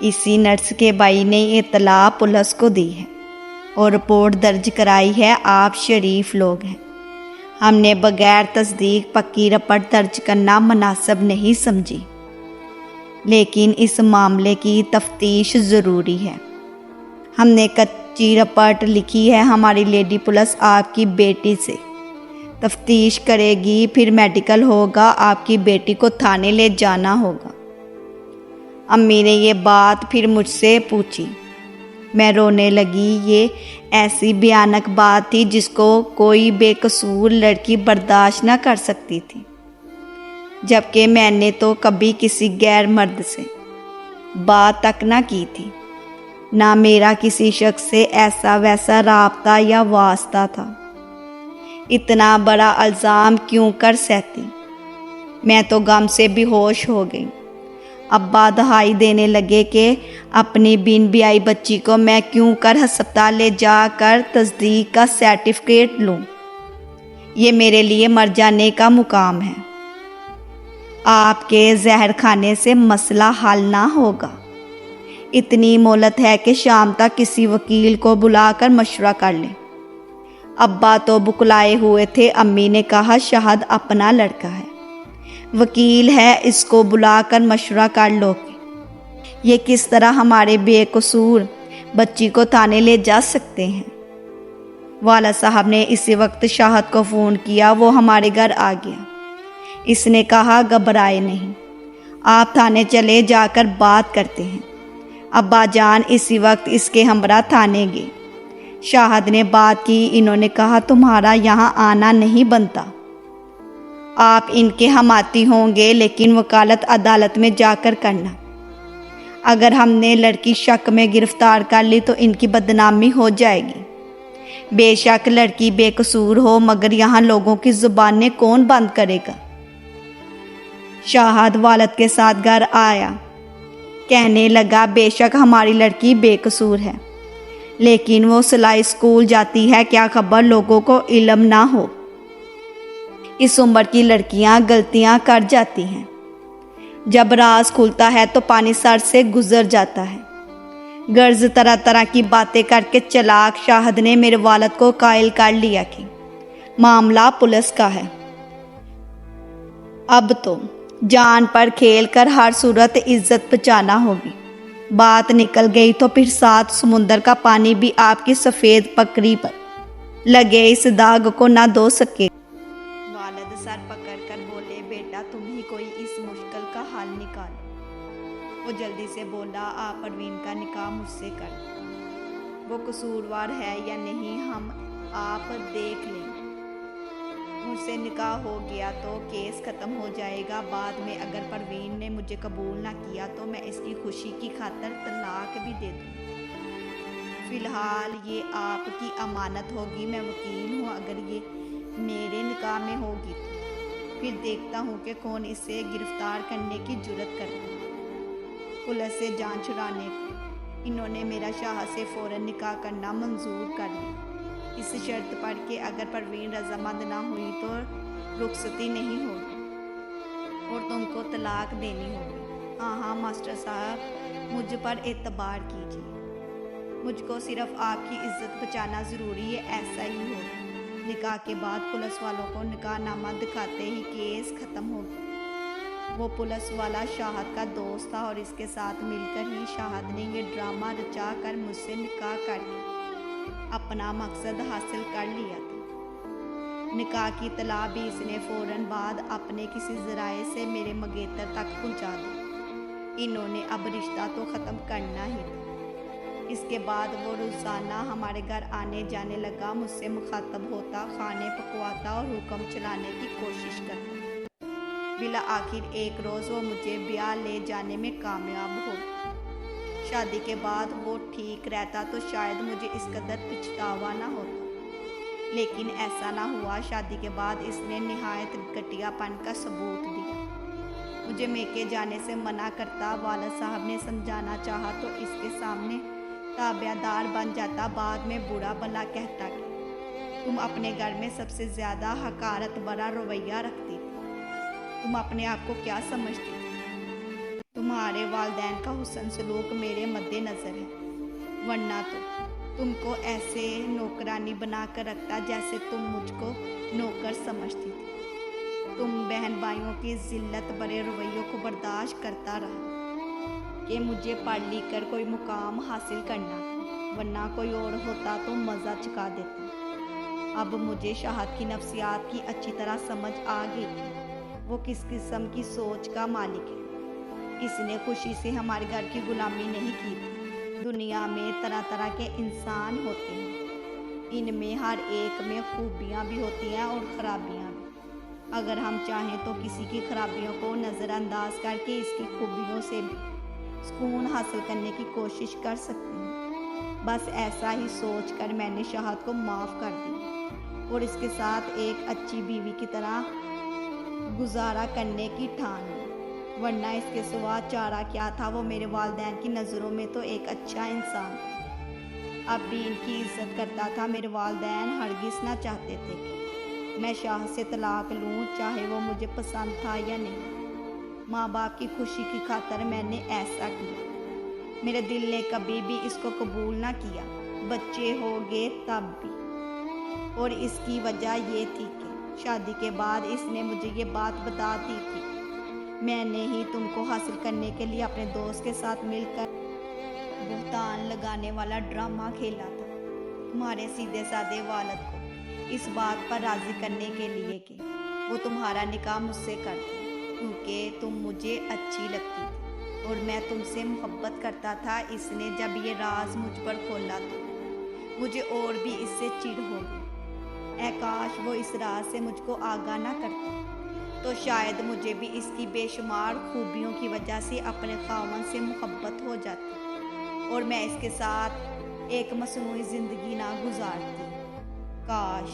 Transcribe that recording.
اسی نرس کے بھائی نے اطلاع پولیس کو دی ہے اور رپورٹ درج کرائی ہے۔ آپ شریف لوگ ہیں، ہم نے بغیر تصدیق پکی رپورٹ درج کرنا مناسب نہیں سمجھی، لیکن اس معاملے کی تفتیش ضروری ہے۔ ہم نے کچی رپورٹ لکھی ہے، ہماری لیڈی پولیس آپ کی بیٹی سے تفتیش کرے گی، پھر میڈیکل ہوگا، آپ کی بیٹی کو تھانے لے جانا ہوگا۔ امی نے یہ بات پھر مجھ سے پوچھی، میں رونے لگی۔ یہ ایسی بھیانک بات تھی جس کو کوئی بے قصور لڑکی برداشت نہ کر سکتی تھی، جبکہ میں نے تو کبھی کسی غیر مرد سے بات تک نہ کی تھی، نہ میرا کسی شخص سے ایسا ویسا رابطہ یا واسطہ تھا۔ اتنا بڑا الزام کیوں کر سہتی؟ میں تو غم سے بے ہوش ہو گئی۔ ابا دہائی دینے لگے کہ اپنی بن بیائی بچی کو میں کیوں کر ہسپتال لے جا کر تصدیق کا سرٹیفکیٹ لوں، یہ میرے لیے مر جانے کا مقام ہے۔ آپ کے زہر کھانے سے مسئلہ حل نہ ہوگا۔ اتنی مہلت ہے کہ شام تک کسی وکیل کو بلا کر مشورہ کر لیں۔ ابا تو بکلائے ہوئے تھے۔ امی نے کہا، شاہد اپنا لڑکا ہے، وکیل ہے، اس کو بلا کر مشورہ کر لو کہ یہ کس طرح ہمارے بے قصور بچی کو تھانے لے جا سکتے ہیں۔ والد صاحب نے اسی وقت شاہد کو فون کیا، وہ ہمارے گھر آ گیا۔ اس نے کہا، گھبرائے نہیں، آپ تھانے چلے جا کر بات کرتے ہیں۔ ابا جان اسی وقت اس کے ہمراہ تھانے گئے۔ شاہد نے بات کی، انہوں نے کہا، تمہارا یہاں آنا نہیں بنتا، آپ ان کے حمایتی ہوں گے، لیکن وکالت عدالت میں جا کر کرنا۔ اگر ہم نے لڑکی شک میں گرفتار کر لی تو ان کی بدنامی ہو جائے گی۔ بے شک لڑکی بے قصور ہو، مگر یہاں لوگوں کی زبانیں کون بند کرے گا؟ شاہد والد کے ساتھ گھر آیا، کہنے لگا، بے شک ہماری لڑکی بے قصور ہے، لیکن وہ سلائی اسکول جاتی ہے، کیا خبر لوگوں کو علم نہ ہو۔ اس عمر کی لڑکیاں غلطیاں کر جاتی ہیں، جب راز کھلتا ہے تو پانی سر سے گزر جاتا ہے۔ غرض طرح طرح کی باتیں کر کے چلاک شاہد نے میرے والد کو قائل کر لیا کہ معاملہ پولیس کا ہے، اب تو جان پر کھیل کر ہر صورت عزت بچانا ہوگی۔ بات نکل گئی تو پھر 7 سمندر کا پانی بھی آپ کی سفید پکڑی پر لگے اس داغ کو نہ دھو سکے۔ والد سر پکڑ کر بولے، بیٹا تم ہی کوئی اس مشکل کا حل نکالو۔ وہ جلدی سے بولا، آپ پروین کا نکاح مجھ سے کر دیں، وہ قصوروار ہے یا نہیں ہم آپ دیکھ لیں، مجھ سے نکاح ہو گیا تو کیس ختم ہو جائے گا۔ بعد میں اگر پروین نے مجھے قبول نہ کیا تو میں اس کی خوشی کی خاطر طلاق بھی دے دوں۔ فی الحال یہ آپ کی امانت ہوگی، میں وکیل ہوں، اگر یہ میرے نکاح میں ہوگی تو پھر دیکھتا ہوں کہ کون اسے گرفتار کرنے کی جرات کرتا ہے۔ پولیس سے جان چھڑانے کو انہوں نے میرا شاہد سے فوراً نکاح کرنا منظور کر لیا، اس شرط پر کہ اگر پروین رضامند نہ ہوئی تو رخصتی نہیں ہوگی اور تم کو طلاق دینی ہوگی۔ ہاں ماسٹر صاحب، مجھ پر اعتبار کیجیے، مجھ کو صرف آپ کی عزت بچانا ضروری ہے، ایسا ہی ہوگا۔ نکاح کے بعد پولیس والوں کو نکاح نامہ دکھاتے ہی کیس ختم ہو گیا۔ وہ پولیس والا شاہد کا دوست تھا اور اس کے ساتھ مل کر ہی شاہد نے یہ ڈرامہ رچا کر مجھ سے نکاح کر کے اپنا مقصد حاصل کر لیا تھا۔ نکاح کی اطلاع بھی اس نے فوراً بعد اپنے کسی ذرائع سے میرے منگیتر تک پہنچا دی۔ انہوں نے اب رشتہ تو ختم کرنا ہی تھا۔ اس کے بعد وہ روزانہ ہمارے گھر آنے جانے لگا، مجھ سے مخاطب ہوتا، کھانے پکواتا اور حکم چلانے کی کوشش کرتا۔ بالآخر ایک روز وہ مجھے بیاہ لے جانے میں کامیاب ہو گیا۔ شادی کے بعد وہ ٹھیک رہتا تو شاید مجھے اس قدر پچھتاوا نہ ہوتا، لیکن ایسا نہ ہوا۔ شادی کے بعد اس نے نہایت گھٹیا پن کا ثبوت دیا، مجھے میکے جانے سے منع کرتا۔ والد صاحب نے سمجھانا چاہا تو اس کے سامنے تابع دار بن جاتا، بعد میں برا بھلا کہتا کہ تم اپنے گھر میں سب سے زیادہ حقارت برا رویہ رکھتی تھی، تم اپنے آپ کو کیا سمجھتی تھی، تم تمہارے والدین کا حسن سلوک میرے مد نظر ہے، ورنہ تو تم کو ایسے نوکرانی بنا کر رکھتا جیسے تم مجھ کو نوکر سمجھتی تھی۔ تم بہن بھائیوں کی ذلت برے رویوں کو برداشت کرتا رہا کہ مجھے پڑھ لکھ کر کوئی مقام حاصل کرنا تھا، ورنہ کوئی اور ہوتا تو مزہ چکھا دیتا۔ اب مجھے شاہد کی نفسیات کی اچھی طرح سمجھ آ گئی کہ وہ کس قسم کی سوچ کا مالک ہے۔ اس نے خوشی سے ہمارے گھر کی غلامی نہیں کی تھی۔ دنیا میں طرح طرح کے انسان ہوتے ہیں، ان میں ہر ایک میں خوبیاں بھی ہوتی ہیں اور خرابیاں بھی۔ اگر ہم چاہیں تو کسی کی خرابیوں کو نظر انداز کر کے اس کی خوبیوں سے بھی سکون حاصل کرنے کی کوشش کر سکتے ہیں۔ بس ایسا ہی سوچ کر میں نے شاہد کو معاف کر دیا اور اس کے ساتھ ایک اچھی بیوی کی طرح گزارا کرنے کی ٹھان لی، ورنہ اس کے سوا چارہ کیا تھا۔ وہ میرے والدین کی نظروں میں تو ایک اچھا انسان تھا، اب بھی ان کی عزت کرتا تھا۔ میرے والدین ہرگز نہ چاہتے تھے کہ میں شاہد سے طلاق لوں، چاہے وہ مجھے پسند تھا یا نہیں۔ ماں باپ کی خوشی کی خاطر میں نے ایسا کیا۔ میرے دل نے کبھی بھی اس کو قبول نہ کیا، بچے ہو گئے تب بھی، اور اس کی وجہ یہ تھی کہ شادی کے بعد اس نے مجھے یہ بات بتا دی تھی کہ میں نے ہی تم کو حاصل کرنے کے لیے اپنے دوست کے ساتھ مل کر بہتان لگانے والا ڈرامہ کھیلا تھا، تمہارے سیدھے سادے والد کو اس بات پر راضی کرنے کے لیے کہ وہ تمہارا نکاح مجھ سے کر دے، کیونکہ تم مجھے اچھی لگتی تھی اور میں تم سے محبت کرتا تھا۔ اس نے جب یہ راز مجھ پر کھولا تو مجھے اور بھی اس سے چڑ ہو گئی۔ اے کاش وہ اس راز سے مجھ کو آگاہ نہ کرتا، تو شاید مجھے بھی اس کی بے شمار خوبیوں کی وجہ سے اپنے خاوند سے محبت ہو جاتی اور میں اس کے ساتھ ایک مصنوعی زندگی نہ گزارتی۔ کاش